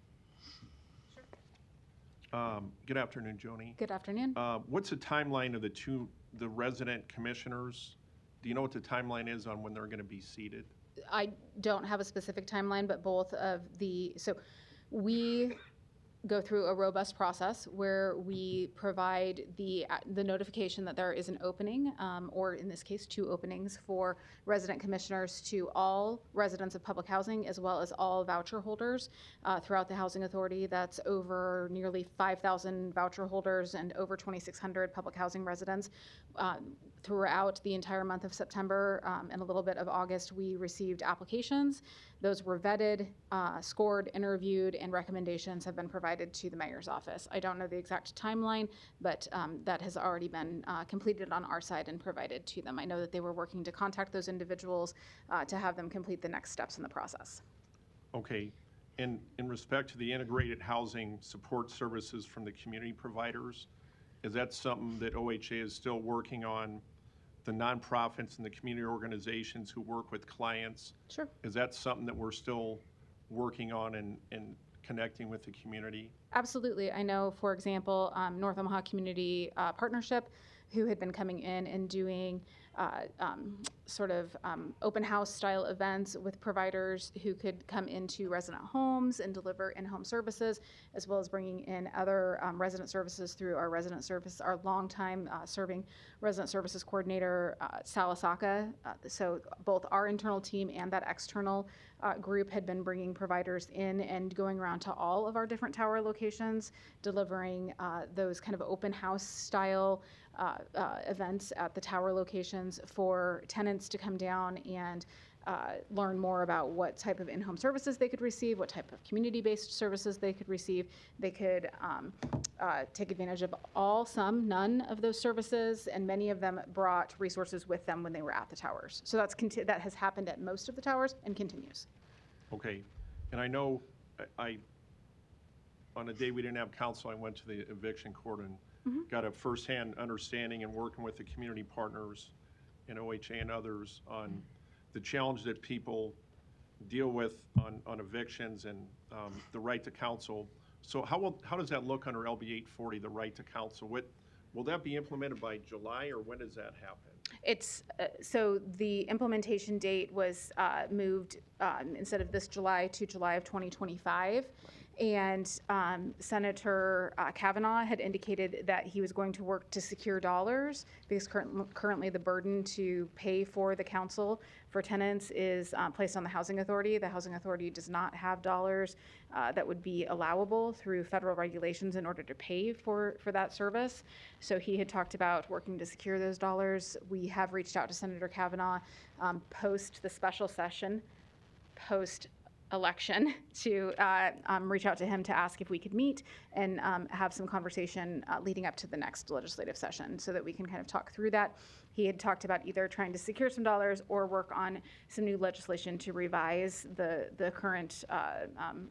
Speaker 3: Good afternoon, Joni.
Speaker 20: Good afternoon.
Speaker 3: What's the timeline of the resident commissioners? Do you know what the timeline is on when they're going to be seated?
Speaker 20: I don't have a specific timeline, but so we go through a robust process where we provide the notification that there is an opening, or in this case, 2 openings for resident commissioners to all residents of public housing as well as all voucher holders throughout the Housing Authority. That's over nearly 5,000 voucher holders and over 2,600 public housing residents. Throughout the entire month of September and a little bit of August, we received applications. Those were vetted, scored, interviewed, and recommendations have been provided to the mayor's office. I don't know the exact timeline, but that has already been completed on our side and provided to them. I know that they were working to contact those individuals to have them complete the next steps in the process.
Speaker 3: Okay. In respect to the integrated housing support services from the community providers, is that something that OHA is still working on? The nonprofits and the community organizations who work with clients?
Speaker 20: Sure.
Speaker 3: Is that something that we're still working on and connecting with the community?
Speaker 20: Absolutely. I know, for example, North Omaha Community Partnership, who had been coming in and doing open house style events with providers who could come into resident homes and deliver in-home services, as well as bringing in other resident services through our resident service, our longtime serving resident services coordinator, Salasaka. So both our internal team and that external group had been bringing providers in and going around to all of our different tower locations, delivering those kind of open house style events at the tower locations for tenants to come down and learn more about what type of in-home services they could receive, what type of community-based services they could receive. They could take advantage of none of those services, and many of them brought resources with them when they were at the towers. So that has happened at most of the towers and continues.
Speaker 3: Okay, and I know on a day we didn't have council, I went to the eviction court and got a firsthand understanding and working with the community partners in OHA and others on the challenge that people deal with on evictions and the right to counsel. So how does that look under LB 840, the right to counsel? Will that be implemented by July, or when does that happen?
Speaker 20: So the implementation date was moved instead of this July to July of 2025. And Senator Kavanaugh had indicated that he was going to work to secure dollars because currently the burden to pay for the council for tenants is placed on the Housing Authority. The Housing Authority does not have dollars that would be allowable through federal regulations in order to pay for that service. So he had talked about working to secure those dollars. We have reached out to Senator Kavanaugh post the special session, post election to reach out to him to ask if we could meet and have some conversation leading up to the next legislative session so that we can kind of talk through that. He had talked about either trying to secure some dollars or work on some new legislation to revise the current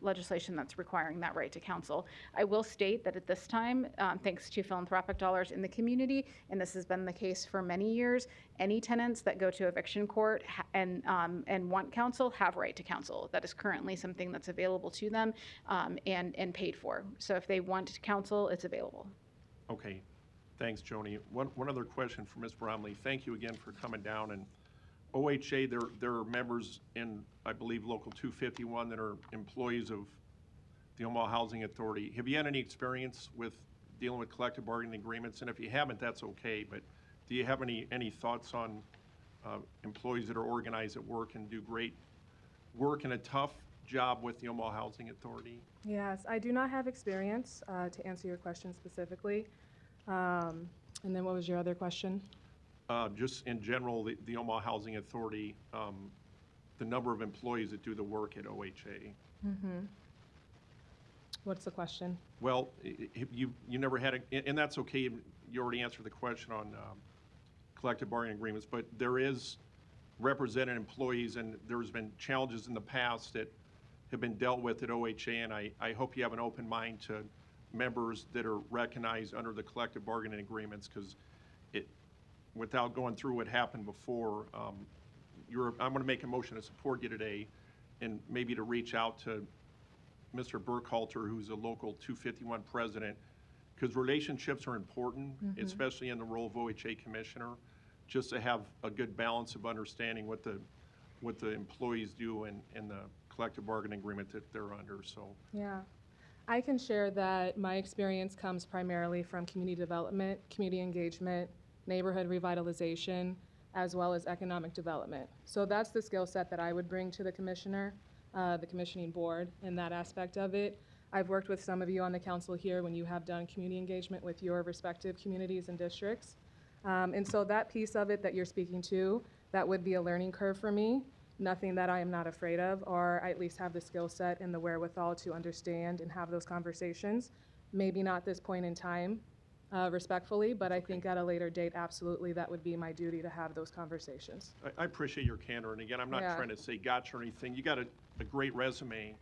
Speaker 20: legislation that's requiring that right to counsel. I will state that at this time, thanks to philanthropic dollars in the community, and this has been the case for many years, any tenants that go to eviction court and want counsel have right to counsel. That is currently something that's available to them and paid for. So if they want counsel, it's available.
Speaker 3: Okay. Thanks, Joni. One other question for Ms. Bromley. Thank you again for coming down. And OHA, there are members in, I believe, Local 251 that are employees of the Omaha Housing Authority. Have you had any experience with dealing with collective bargaining agreements? And if you haven't, that's okay. But do you have any thoughts on employees that are organized at work and do great work and a tough job with the Omaha Housing Authority?
Speaker 19: Yes, I do not have experience to answer your question specifically. And then what was your other question?
Speaker 3: Just in general, the Omaha Housing Authority, the number of employees that do the work at OHA.
Speaker 19: Mm-hmm. What's the question?
Speaker 3: Well, you never had and that's okay. You already answered the question on collective bargaining agreements, but there is represented employees, and there's been challenges in the past that have been dealt with at OHA, and I hope you have an open mind to members that are recognized under the collective bargaining agreements, because without going through what happened before, I'm going to make a motion to support you today, and maybe to reach out to Mr. Burkhalter, who's a local 251 president, because relationships are important, especially in the role of OHA commissioner, just to have a good balance of understanding what the employees do and the collective bargaining agreement that they're under. So
Speaker 19: yeah. I can share that my experience comes primarily from community development, community engagement, neighborhood revitalization, as well as economic development. So that's the skill set that I would bring to the commissioner, the commissioning board, in that aspect of it. I've worked with some of you on the council here when you have done community engagement with your respective communities and districts. And so that piece of it that you're speaking to, that would be a learning curve for me. Nothing that I am not afraid of, or I at least have the skill set and the wherewithal to understand and have those conversations. Maybe not this point in time, respectfully, but I think at a later date, absolutely, that would be my duty to have those conversations.
Speaker 3: I appreciate your candor, and again, I'm not trying to say gotcha or anything. You got a great resume.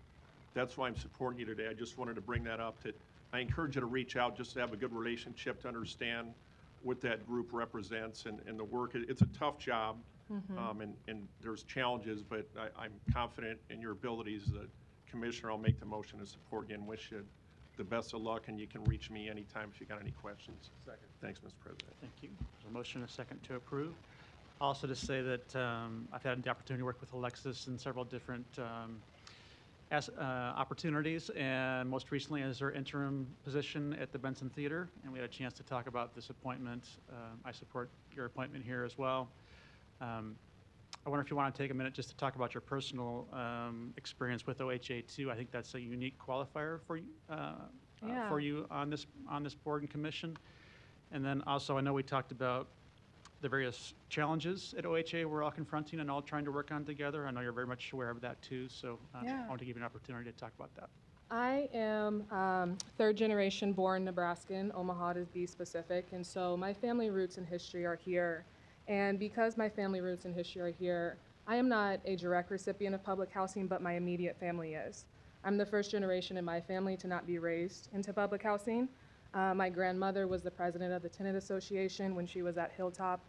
Speaker 3: That's why I'm supporting you today. I just wanted to bring that up. That I encourage you to reach out just to have a good relationship, to understand what that group represents and the work. It's a tough job. And there's challenges, but I'm confident in your abilities as a commissioner. I'll make the motion to support you and wish you the best of luck, and you can reach me anytime if you got any questions.
Speaker 2: Second.
Speaker 3: Thanks, Mr. President.
Speaker 2: Thank you. There's a motion and a second to approve. Also to say that I've had the opportunity to work with Alexis in several different opportunities, and most recently as her interim position at the Benson Theater, and we had a chance to talk about this appointment. I support your appointment here as well. I wonder if you want to take a minute just to talk about your personal experience with OHA too. I think that's a unique qualifier for you on this board and commission. And then also, I know we talked about the various challenges at OHA we're all confronting and all trying to work on together. I know you're very much aware of that too, so I want to give you an opportunity to talk about that.
Speaker 19: I am third generation born Nebraskan, Omaha to be specific, and so my family roots and history are here. And because my family roots and history are here, I am not a direct recipient of public housing, but my immediate family is. I'm the first generation in my family to not be raised into public housing. My grandmother was the president of the Tenant Association when she was at Hilltop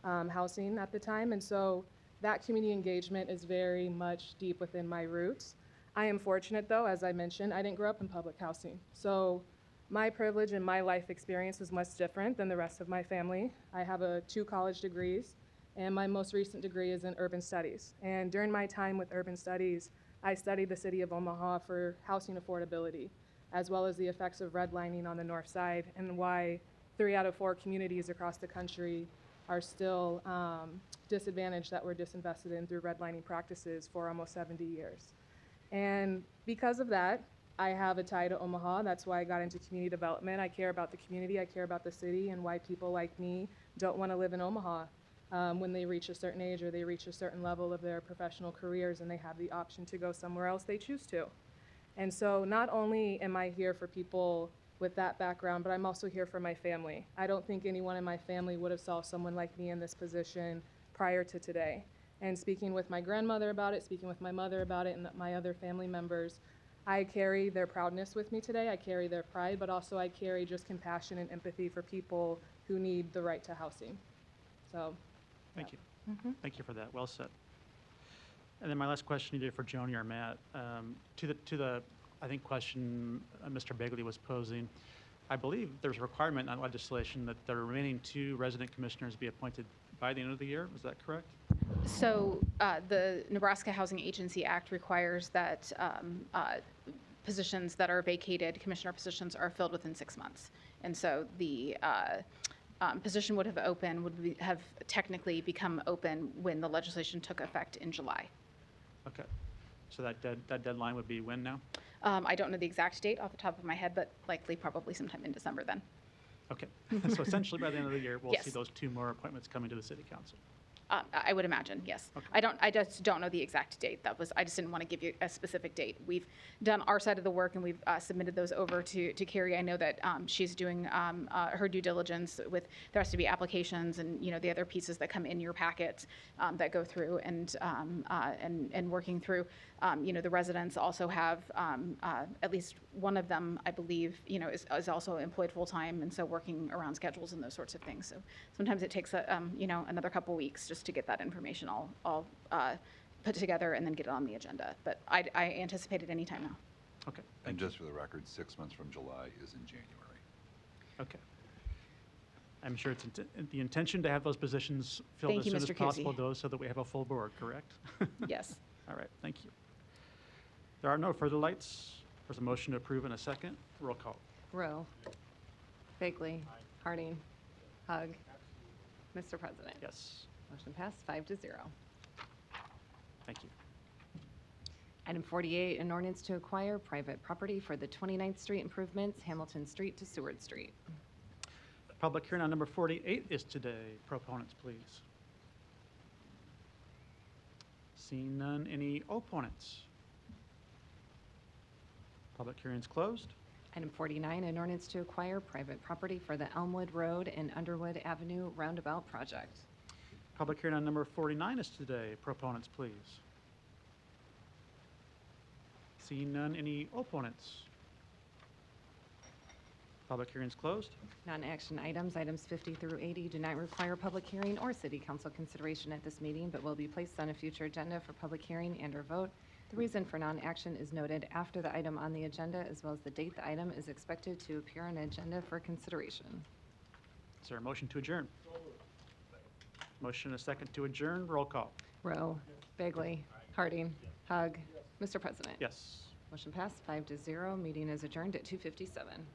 Speaker 19: Housing at the time, and so that community engagement is very much deep within my roots. I am fortunate though, as I mentioned, I didn't grow up in public housing. So my privilege and my life experience is much different than the rest of my family. I have 2 college degrees, and my most recent degree is in urban studies. And during my time with urban studies, I studied the city of Omaha for housing affordability, as well as the effects of redlining on the north side and why 3 out of 4 communities across the country are still disadvantaged that were disinvested in through redlining practices for almost 70 years. And because of that, I have a tie to Omaha. That's why I got into community development. I care about the community, I care about the city, and why people like me don't want to live in Omaha. when they reach a certain age or they reach a certain level of their professional careers and they have the option to go somewhere else, they choose to. And so not only am I here for people with that background, but I'm also here for my family. I don't think anyone in my family would have saw someone like me in this position prior to today. And speaking with my grandmother about it, speaking with my mother about it, and my other family members, I carry their proudness with me today. I carry their pride, but also I carry just compassion and empathy for people who need the right to housing. So.
Speaker 2: Thank you.
Speaker 19: Mhm.
Speaker 2: Thank you for that. Well said. And then my last question either for Joni or Matt, to the I think question Mr. Begley was posing. I believe there's a requirement on legislation that the remaining 2 resident commissioners be appointed by the end of the year. Is that correct?
Speaker 20: So the Nebraska Housing Agency Act requires that positions that are vacated, commissioner positions, are filled within 6 months. And so the position would have technically become open when the legislation took effect in July.
Speaker 2: Okay. So that deadline would be when now?
Speaker 20: I don't know the exact date off the top of my head, but likely probably sometime in December then.
Speaker 2: Okay. So essentially by the end of the year, we'll
Speaker 20: Yes.
Speaker 2: see those 2 more appointments coming to the city council.
Speaker 20: I would imagine, yes. I just don't know the exact date. I just didn't want to give you a specific date. We've done our side of the work and we've submitted those over to Carrie. I know that she's doing her due diligence with, there has to be applications and, the other pieces that come in your packet that go through and working through. The residents also have, at least one of them, I believe, is also employed full-time, and so working around schedules and those sorts of things. So sometimes it takes, another couple weeks just to get that information all put together and then get it on the agenda. But I anticipate it any time now.
Speaker 2: Okay.
Speaker 4: And just for the record, 6 months from July is in January.
Speaker 2: Okay. I'm sure it's the intention to have those positions filled
Speaker 20: Thank
Speaker 2: as
Speaker 20: you,
Speaker 2: soon as
Speaker 20: Mr. Kuzi.
Speaker 2: possible, though, so that we have a full board, correct?
Speaker 20: Yes.
Speaker 2: All right, thank you. There are no further lights. There's a motion to approve in a second. Roll call.
Speaker 1: Rowe. Bagley. Harding. Hug. Mr. President.
Speaker 2: Yes.
Speaker 1: Motion passed 5-0.
Speaker 2: Thank you.
Speaker 1: Item 48, an ordinance to acquire private property for the 29th Street improvements, Hamilton Street to Seward Street.
Speaker 2: Public hearing on number 48 is today. Proponents, please. Seeing none, any opponents? Public hearing's closed.
Speaker 1: Item 49, an ordinance to acquire private property for the Elmwood Road and Underwood Avenue roundabout project.
Speaker 2: Public hearing on number 49 is today. Proponents, please. Seeing none, any opponents? Public hearing's closed.
Speaker 1: Non-action items, items 50 through 80, do not require public hearing or city council consideration at this meeting, but will be placed on a future agenda for public hearing and/or vote. The reason for non-action is noted after the item on the agenda, as well as the date the item is expected to appear on an agenda for consideration.
Speaker 2: Is there a motion to adjourn? Motion and a second to adjourn. Roll call.
Speaker 1: Rowe. Bagley. Harding. Hug. Mr. President.
Speaker 2: Yes.
Speaker 1: Motion passed 5-0. Meeting is adjourned at 2:57.